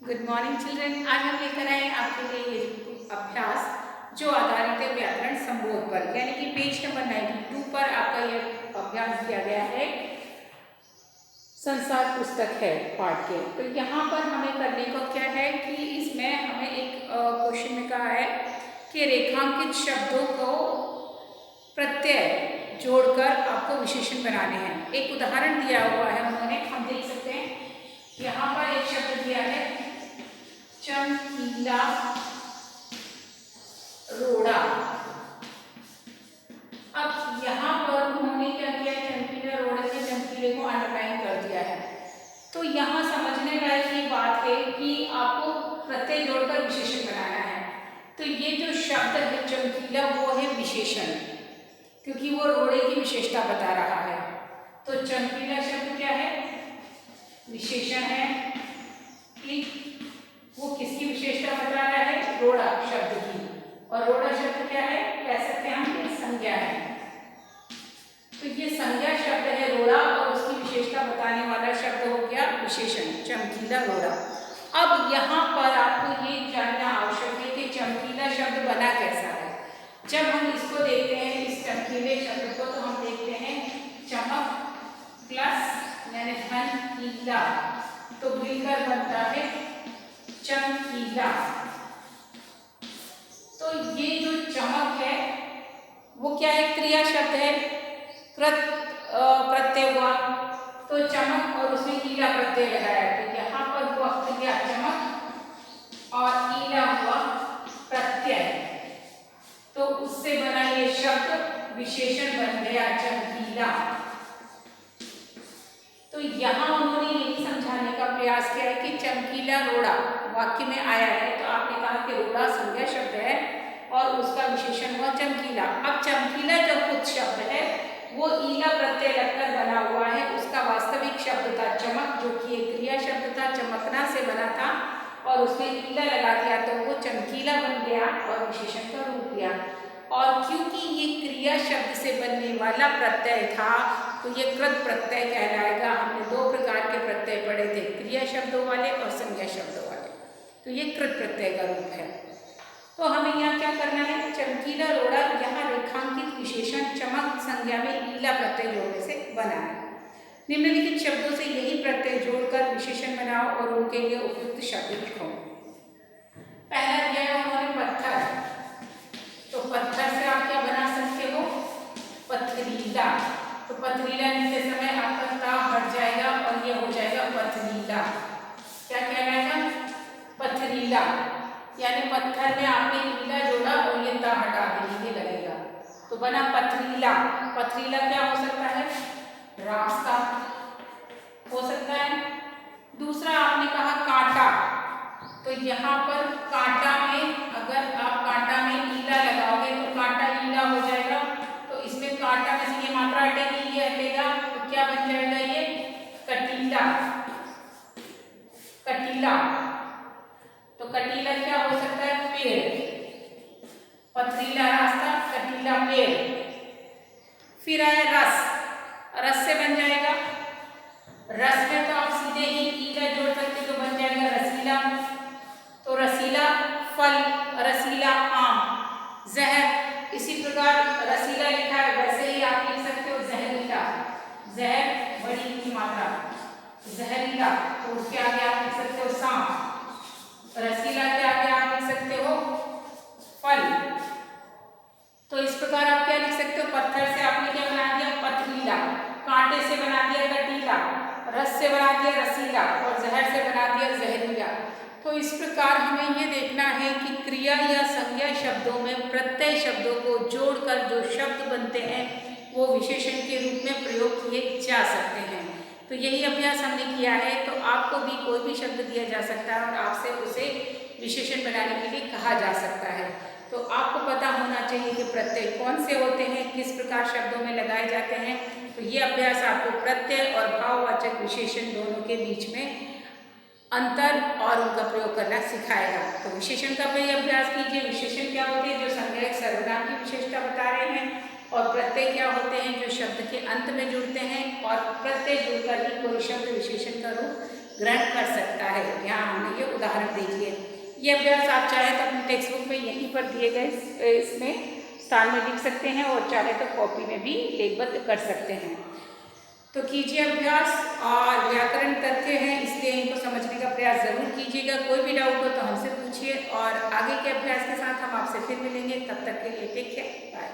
Good morning children. आज हम लेकर आए आपके लिए ये अभ्यास जो आधारित है व्याकरण संबोध पर, यानी कि पेज नंबर 92 पर आपका ये अभ्यास दिया गया है। संसार पुस्तक है पाठ के। तो यहाँ पर हमें करने को क्या है कि इसमें हमें एक क्वेश्चन में कहा है कि रेखांकित शब्दों को प्रत्यय जोड़कर आपको विशेषण बनाने हैं। एक उदाहरण दिया हुआ है उन्होंने, हम देख सकते हैं। यहाँ पर एक शब्द दिया है चमकीला रोड़ा। अब यहाँ पर उन्होंने क्या किया, चमकीला रोड़ा के चमकीले को अंडरलाइन कर दिया है। तो यहाँ समझने लायक ये बात है कि आपको प्रत्यय जोड़कर विशेषण बनाना है। तो ये जो शब्द है चमकीला वो है विशेषण, क्योंकि वो रोड़े की विशेषता बता रहा है। तो चमकीला शब्द क्या है, विशेषण है कि वो किसकी विशेषता बता रहा है, रोड़ा शब्द की। और रोड़ा शब्द क्या है, कह सकते हैं हम ये संज्ञा है। तो ये संज्ञा शब्द है रोड़ा और उसकी विशेषता बताने वाला शब्द हो गया विशेषण, चमकीला रोड़ा। अब यहाँ पर आपको ये जानना आवश्यक है कि चमकीला शब्द बना कैसा है। जब हम इसको देखते हैं, इस चमकीले शब्द को, तो हम देखते हैं चमक प्लस यानी धन कीला, तो मिलकर बनता है चमकीला। तो ये जो चमक है वो क्या है, क्रिया शब्द है, प्रत्यय हुआ। तो चमक और उसमें कीला प्रत्यय लगाया, तो यहाँ पर हुआ क्रिया चमक और ईला हुआ प्रत्यय, तो उससे बना ये शब्द विशेषण बन गया चमकीला। तो यहाँ उन्होंने यही समझाने का प्रयास किया है कि चमकीला रोड़ा वाक्य में आया है, तो आपने कहा कि रोड़ा संज्ञा शब्द है और उसका विशेषण हुआ चमकीला। अब चमकीला जो खुद शब्द है वो ईला प्रत्यय लगकर बना हुआ है। उसका वास्तविक शब्द था चमक, जो कि एक क्रिया शब्द था, चमकना से बना था, और उसमें ईला लगा दिया तो वो चमकीला बन गया और विशेषण का रूप लिया। और क्योंकि ये क्रिया शब्द से बनने वाला प्रत्यय था तो ये कृत प्रत्यय कहलाएगा। हमने दो प्रकार के प्रत्यय पढ़े थे, क्रिया शब्दों वाले और संज्ञा शब्दों वाले। तो ये कृत प्रत्यय का रूप है। तो हमें यहाँ क्या करना है, चमकीला रोड़ा यहाँ रेखांकित विशेषण चमक संज्ञा में ईला प्रत्यय जोड़ने से बना है। निम्नलिखित शब्दों से यही प्रत्यय जोड़कर विशेषण बनाओ और उनके लिए उपयुक्त शब्द लिखो। पहला दिया है उन्होंने पत्थर, तो पत्थर से आप क्या बना सकते हो, पथरीला। तो पथरीला लिखते समय आपका ता हट जाएगा और ये हो जाएगा पथरीला। क्या कहलाएगा, पथरीला, यानी पत्थर में आपने ईला जोड़ा और ये ता हटा के लगेगा, तो बना पथरीला। पथरीला क्या हो सकता है, रास्ता हो सकता है। दूसरा आपने कहा कांटा, तो यहाँ पर कांटा में अगर आप कांटा में ईला लगाओगे तो कांटा ईला हो जाएगा, तो इसमें कांटा में से ये मात्रा हटेगी, ये हटेगा, तो क्या बन जाएगा, ये कटीला। कटीला, तो कटीला क्या हो सकता है, पेड़। पथरीला रास्ता, कटीला पेड़। फिर आया रस, रस से बन जाएगा, रस में तो आप सीधे ही ईला जोड़ सकते, तो बन जाएगा रसीला। तो रसीला फल, रसीला आम। जहर, इसी प्रकार रसीला लिखा है वैसे ही आप लिख सकते हो जहरीला, जहर बड़ी की मात्रा, जहरीला। तो उसके आगे आप लिख सकते हो सांप। रसीला के आगे आप लिख सकते हो फल। तो इस प्रकार आप क्या लिख सकते हो, पत्थर से आपने क्या बना दिया, पथरीला। कांटे से बना दिया कटीला, रस से बना दिया रसीला और जहर से बना दिया जहरीला। तो इस प्रकार हमें ये देखना है कि क्रिया या संज्ञा शब्दों में प्रत्यय शब्दों को जोड़कर जो शब्द बनते हैं वो विशेषण के रूप में प्रयोग किए जा सकते हैं। तो यही अभ्यास हमने किया है। तो आपको भी कोई भी शब्द दिया जा सकता है और आपसे उसे विशेषण बनाने के लिए कहा जा सकता है। तो आपको पता होना चाहिए कि प्रत्यय कौन से होते हैं, किस प्रकार शब्दों में लगाए जाते हैं। तो ये अभ्यास आपको प्रत्यय और भाववाचक विशेषण दोनों के बीच में अंतर और उनका प्रयोग करना सिखाएगा। तो विशेषण का भी अभ्यास कीजिए। विशेषण क्या होते हैं, जो संज्ञा सर्वनाम की विशेषता बता रहे हैं, और प्रत्यय क्या होते हैं, जो शब्द के अंत में जुड़ते हैं और प्रत्यय जुड़कर ही कोई शब्द विशेषण का रूप ग्रहण कर सकता है। यहाँ हमने ये उदाहरण दे दिए। ये अभ्यास आप चाहे तो अपने टेक्स्ट बुक में यहीं पर दिए गए इसमें स्थान में लिख सकते हैं और चाहे तो कॉपी में भी लेखबद्ध कर सकते हैं। तो कीजिए अभ्यास, और व्याकरण तथ्य हैं इसलिए इनको समझने का प्रयास जरूर कीजिएगा। कोई भी डाउट हो तो हमसे पूछिए, और आगे के अभ्यास के साथ हम आपसे फिर मिलेंगे। तब तक के लिए टेक केयर, बाय।